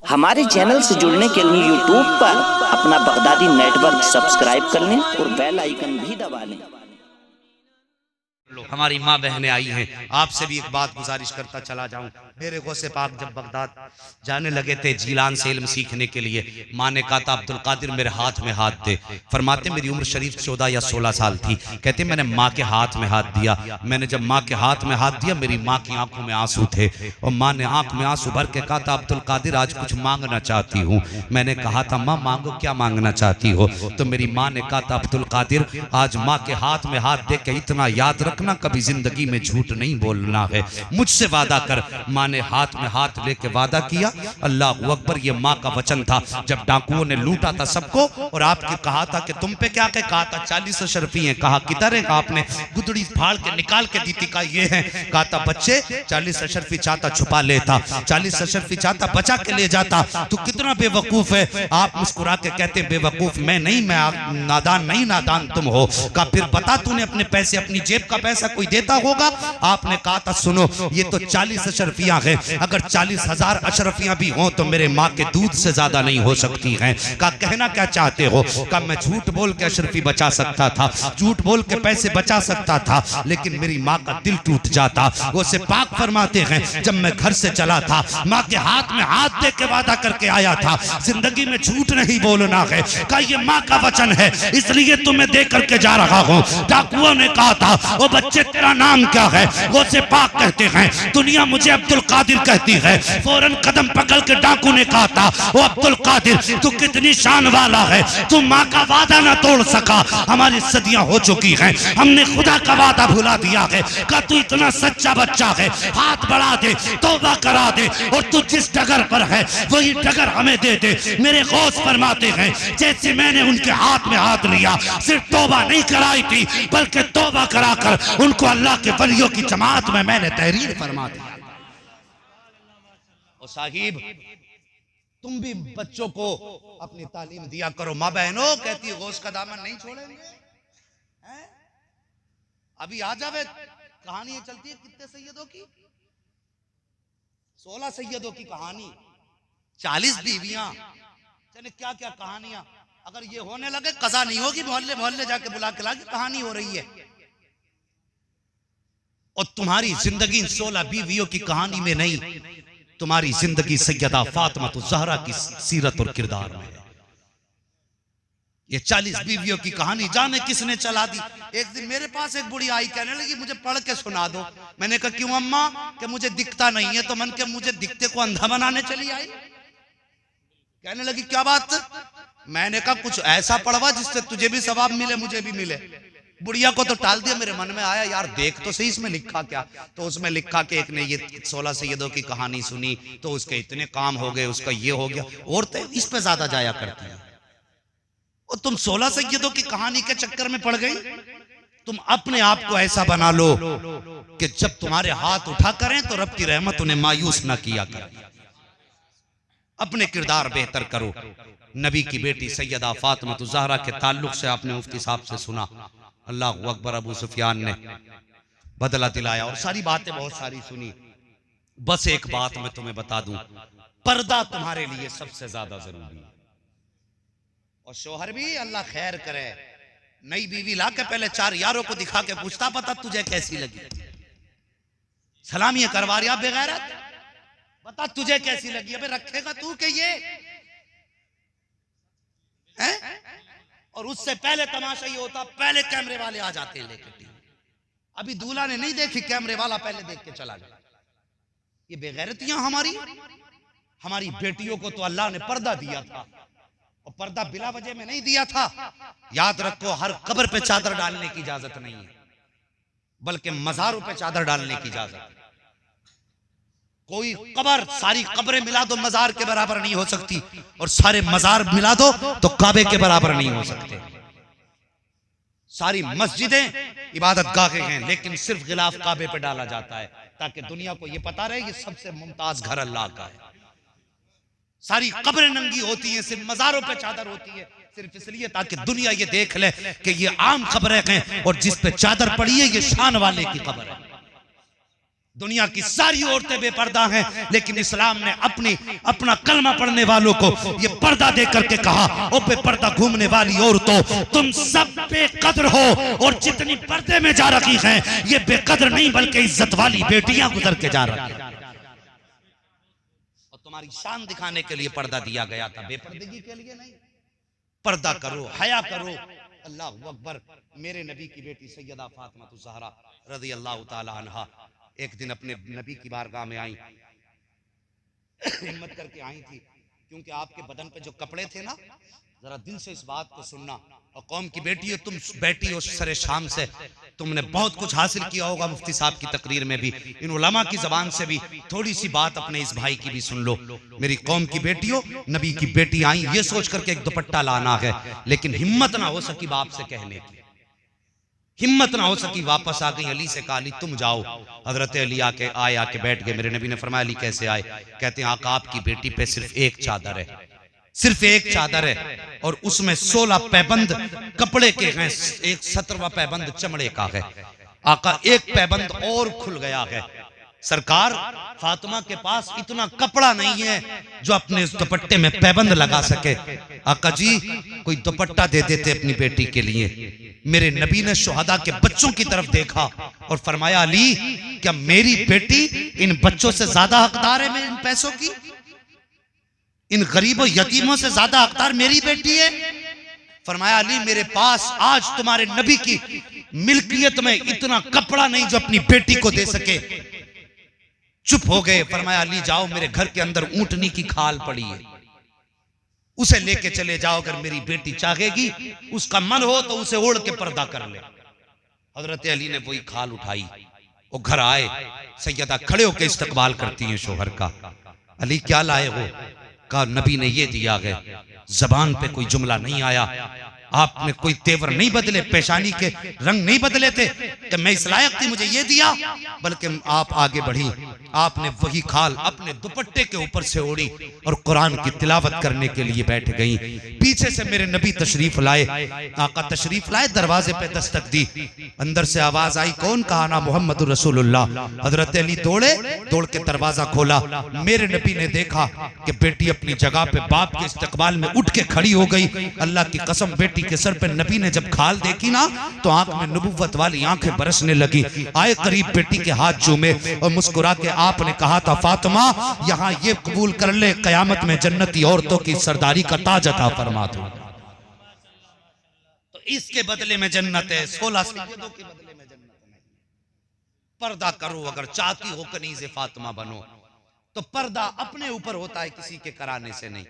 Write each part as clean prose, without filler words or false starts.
हमारे चैनल से जुड़ने के लिए यूट्यूब पर अपना बगदादी नेटवर्क सब्सक्राइब कर लें और बेल आइकन भी दबा लें। हमारी माँ बहनें आई हैं, आपसे भी एक बात गुजारिश करता चला जाऊं। मेरे गौसे पाक जब बगदाद जाने लगे थे जीलान से इल्म सीखने के लिए, माँ ने कहा था अब्दुल कादिर मेरे हाथ में हाथ दे। फरमाते मेरी उम्र शरीफ 14 या 16 साल थी। कहते मैंने माँ के हाथ में हाथ दिया। मैंने जब माँ के हाथ में हाथ दिया मेरी माँ की आंखों में आंसू थे और माँ ने आंख में आंसू भर के कहा था अब्दुल कादिर आज कुछ मांगना चाहती हूँ। मैंने कहा था माँ मांगो, क्या मांगना चाहती हो? तो मेरी माँ ने कहा था अब्दुल कादिर आज माँ के हाथ में हाथ दे के इतना याद रखना कभी जिंदगी में झूठ नहीं बोलना है, मुझसे वादा कर। माँ ने हाथ में हाथ लेके वादा किया। अल्लाह अकबर, ये माँ का वचन था। जब डाकुओं ने लूटा था सबको और आपके कहा था कि तुम पे क्या कहा था 40 अशरफी हैं। कहा किधर है? आपने गुदड़ी फाड़ के निकाल के दी थी। कहा ये है। कहा था बच्चे 40 अशरफी चाहता छुपा लेता, 40 अशरफी चाहता बचा के ले जाता। तू कितना बेवकूफ है। आप मुस्कुरा के कहते बेवकूफ मैं नहीं, मैं नादान नहीं, नादान तुम हो। कहा फिर बता तूने अपने पैसे, अपनी जेब का पैसा कोई देता होगा? आपने कहा था सुनो ये तो 40 अशरफियां हैं, अगर 40,000 अशरफियां भी हों तो मेरे माँ के दूध से ज्यादा नहीं हो सकती हैं। कहा कहना क्या चाहते हो? कहा मैं झूठ बोल के अशरफी बचा सकता था, झूठ बोल के पैसे बचा सकता था, लेकिन मेरी माँ का दिल टूट जाता। वो से पाक फरमाते हैं जब मैं घर से चला था माँ के हाथ में हाथ दे के वादा करके आया था जिंदगी में झूठ नहीं बोलना है। कहा ये माँ का वचन है इसलिए तुम्हें दे करके जा रहा हूँ। डाकुओं ने कहा था वो बच्चे तेरा नाम क्या है? वो से पाक कहते हैं दुनिया मुझे अब्दुल कादिर कहती है। फौरन कदम पकड़ के डाकू ने कहा था वो अब्दुल कादिर तू कितनी शान वाला है, तू माँ का वादा ना तोड़ सका। हमारी सदियां हो चुकी हैं, हमने खुदा का वादा भुला दिया है। का तू इतना सच्चा बच्चा है, हाथ बढ़ा दे, तौबा करा दे और तू जिस डगर पर है वही डगर हमें दे दे। मेरे गौस फरमाते हैं जैसे मैंने उनके हाथ में हाथ लिया, सिर्फ तौबा नहीं कराई थी बल्कि तौबा कराकर उनको अल्लाह के वलियों की जमात में मैंने तहरीर फरमा दिया। और साहिब तुम भी बच्चों को अपनी तालीम दिया करो। माँ बहनों कहती है गौस का दामन नहीं छोड़ेंगे। अभी आ जावे कहानी चलती है कितने सैयदों की, 16 सैयदों की कहानी, 40 बीवियां, चले क्या क्या कहानियां। अगर ये होने लगे कज़ा नहीं होगी, मोहल्ले मोहल्ले जाके बुला के लाके कहानी हो रही है। और तुम्हारी जिंदगी 16 बीवियों की कहानी में नहीं, तुम्हारी जिंदगी सैयदा फातिमा ज़हरा की सीरत और किरदार में है। ये 40 बीवियों की कहानी जाने किसने चला दी। एक दिन मेरे पास एक बुढ़ी आई, कहने लगी मुझे पढ़ के सुना दो। मैंने कहा क्यों अम्मा? कि मुझे दिखता नहीं है। तो मन के मुझे दिखते को अंधा बनाने चली आई। कहने लगी क्या बात? मैंने कहा कुछ ऐसा पढ़वा जिससे तुझे भी सवाब मिले मुझे भी मिले। बुढ़िया को तो टाल दिया। मेरे मन में आया यार देख तो सही इसमें लिखा क्या। तो उसमें लिखा कि एक ने ये 16 सैयदों की कहानी सुनी तो उसके इतने काम हो गए, उसका ये हो गया। औरतें इस पे ज्यादा जाया करती हैं। और तुम 16 सैयदों की कहानी के चक्कर में पड़ गई। तुम अपने आप को ऐसा बना लो कि जब तुम्हारे हाथ उठा करें तो रब की रहमत उन्हें मायूस ना किया करे। अपने किरदार बेहतर करो। नबी की बेटी सैयदा फातिमा ज़हरा के ताल्लुक से आपने मुफ्ती साहब से सुना, अल्लाह अकबर, अबू सुफियान ने बदला दिलाया और सारी बातें बहुत सारी सुनी। बस एक बात मैं तुम्हें बता दूं, पर्दा तुम्हारे लिए सबसे ज्यादा जरूरी है। और शोहर भी अल्लाह खैर करे, नई बीवी ला के पहले 4 यारों को दिखा के पूछता पता तुझे कैसी लगी। सलामियां करवा रहा बेगैरत, बता तुझे कैसी लगी। अबे रखेगा तू के ये है? और उससे पहले तमाशा ये होता, पहले कैमरे वाले आ जाते हैं लेकर टीवी। अभी दूल्हा ने नहीं देखी, कैमरे वाला पहले देख के चला गया। ये बेगैरतियां हमारी बेटियों को तो अल्लाह ने पर्दा दिया था और पर्दा बिला वजह में नहीं दिया था। याद रखो हर कब्र पे चादर डालने की इजाजत नहीं है, बल्कि मज़ारों पे चादर डालने की इजाजत है। कोई कब्र, सारी कब्रें मिला दो मजार के बराबर नहीं हो सकती, और सारे मजार मिला दो तो काबे के बराबर नहीं हो सकते। सारी मस्जिदें इबादत गाहें हैं, लेकिन सिर्फ गिलाफ काबे पे डाला जाता है ताकि दुनिया को यह पता रहे ये सबसे मुमताज घर अल्लाह का है। सारी कब्रें नंगी होती हैं, सिर्फ मजारों पे चादर होती है, सिर्फ इसलिए ताकि दुनिया ये देख ले कि ये आम कब्रें हैं और जिस पे चादर पड़ी है ये शान वाले की कब्र है। दुनिया की सारी औरतें बेपर्दा हैं, लेकिन इस्लाम ने अपना कलमा पढ़ने वालों को ये पर्दा दे करके कहा, ओ बेपर्दा घूमने वाली औरतों, तुम सब बेकदर हो, और जितनी पर्दे में जा रखी हैं ये बेकदर नहीं बल्कि इज्जत वाली बेटियां गुजर के जा रही हैं। और तुम्हारी शान दिखाने के लिए पर्दा दिया गया था, बेपर्दगी के लिए नहीं। पर्दा करो, हया करो। अल्लाह अकबर। मेरे नबी की बेटी सैयदा फातिमा ज़हरा रज़ी अल्लाह ताला अन्हा एक दिन अपने नबी की बारगाह में आई, हिम्मत करके आई थी, क्योंकि आपके बदन पे जो कपड़े थे ना, जरा दिल से इस बात को सुनना, और कौम की बेटी हो तुम, बैठी हो सरे शाम से, तुमने बहुत कुछ हासिल किया होगा मुफ्ती साहब की तकरीर में भी, इन उलमा की जबान से भी थोड़ी सी बात अपने इस भाई की भी सुन लो। मेरी कौम की बेटी हो, नबी की बेटी आई ये सोच करके एक दुपट्टा लाना है, लेकिन हिम्मत ना हो सकी बाप से कहने की, हिम्मत ना हो सकी, वापस आ गई। अली से कहा, अली तुम जाओ। हजरत अली आके बैठ गए। मेरे नबी ने फरमाया, अली कैसे आए? कहते हैं आका आपकी बेटी पे सिर्फ एक चादर है, सिर्फ एक चादर है, और उसमें 16 पैबंद कपड़े के हैं, एक 17वां पैबंद चमड़े का है। आका एक पैबंद और खुल गया है। सरकार, फातिमा के पास इतना कपड़ा नहीं है जो अपने इस दुपट्टे में पैबंद लगा सके। आका जी कोई दुपट्टा दे देते अपनी बेटी के लिए। मेरे नबी ने शुहदा के बच्चों की तरफ देखा और फरमाया, अली क्या मेरी बेटी इन बच्चों से ज्यादा हकदार है इन पैसों की? इन गरीबों यतीमों से ज्यादा हकदार मेरी बेटी है? फरमाया, अली मेरे पास आज तुम्हारे नबी की मिल्कियत में इतना कपड़ा नहीं जो अपनी बेटी को दे सके। चुप हो गए। फरमाया, अली जाओ, मेरे घर के अंदर ऊंटनी की खाल पड़ी है, उसे लेके चले जाओ, अगर मेरी बेटी चाहेगी, उसका मन हो तो उसे ओढ़ के पर्दा कर ले। हजरत अली ने वही खाल उठाई, वो घर आए, सैयदा खड़े होकर इस्तकबाल करती हैं शोहर का। अली क्या लाए हो? कहा नबी ने ये दिया है। जबान पे कोई जुमला नहीं आया, आपने कोई तेवर नहीं बदले, पेशानी के रंग नहीं बदले थे कि मैं इस लायक थी मुझे ये दिया, बल्कि आप आगे बढ़ी, आपने वही खाल अपने दुपट्टे के ऊपर से ओढ़ी और कुरान की तिलावत करने के लिए बैठ गई। पीछे से मेरे नबी तशरीफ लाए, आका तशरीफ लाए, दरवाजे पे दस्तक दी, अंदर से आवाज आई, कौन? कहा ना मोहम्मद रसूलुल्लाह। हजरत अली दौड़े, दौड़ के दरवाजा खोला। मेरे नबी ने देखा कि बेटी अपनी जगह पे बाप के इस्तकबाल में उठ के खड़ी हो गई। अल्लाह की कसम, बेटी के सर पे नबी ने जब खाल देखी ना तो आंख में नबुव्वत वाली आंखें बरसने लगी। आए करीब, बेटी के हाथ चूमे और मुस्कुरा के आपने कहा था, फातिमा यहां ये कबूल कर ले, कयामत में जन्नती औरतों की सरदारी का ताज अता फरमा दूं। तो इसके बदले में जन्नत है, 16 सैयदों के बदले में जन्नत नहीं। पर्दा करो, अगर चाहती हो कनीज़े फातिमा बनो तो पर्दा अपने ऊपर होता है, किसी के कराने से नहीं।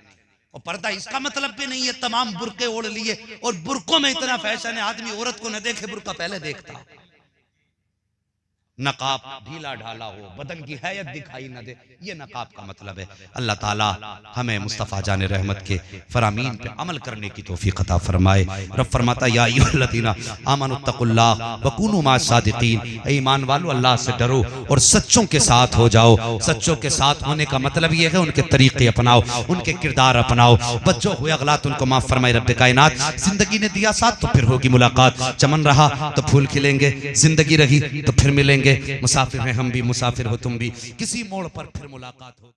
और पर्दा इसका मतलब भी नहीं है तमाम बुरके ओढ़ लिए, और बुरकों में इतना फैशन है आदमी औरत को न देखे बुरका पहले देखता। नकाब ढीला ढाला हो, बदन की हैयत दिखाई न दे, ये नकाब का मतलब है। अल्लाह ताला हमें मुस्तफ़ा जाने रहमत के फरामीन पे अमल करने की तौफीक अता फरमाए। रब फरमाता, या अय्युहल्लज़ीना आमनुत्तकुल्लाह वकूनू मास सादिकीन, ईमान वालों अल्लाह से डरो और सच्चों के साथ हो जाओ। सच्चों के साथ होने का मतलब ये है उनके तरीके अपनाओ, उनके किरदार अपनाओ। बच्चों हुए अगलात उनको माफ फरमाए रब्बे कायनात। जिंदगी ने दिया साथ तो फिर होगी मुलाकात, चमन रहा तो फूल खिलेंगे, जिंदगी रही तो फिर मिलेंगे। मुसाफिर हैं हम भी, मुसाफिर हो तुम भी, किसी मोड़ पर फिर मुलाकात हो।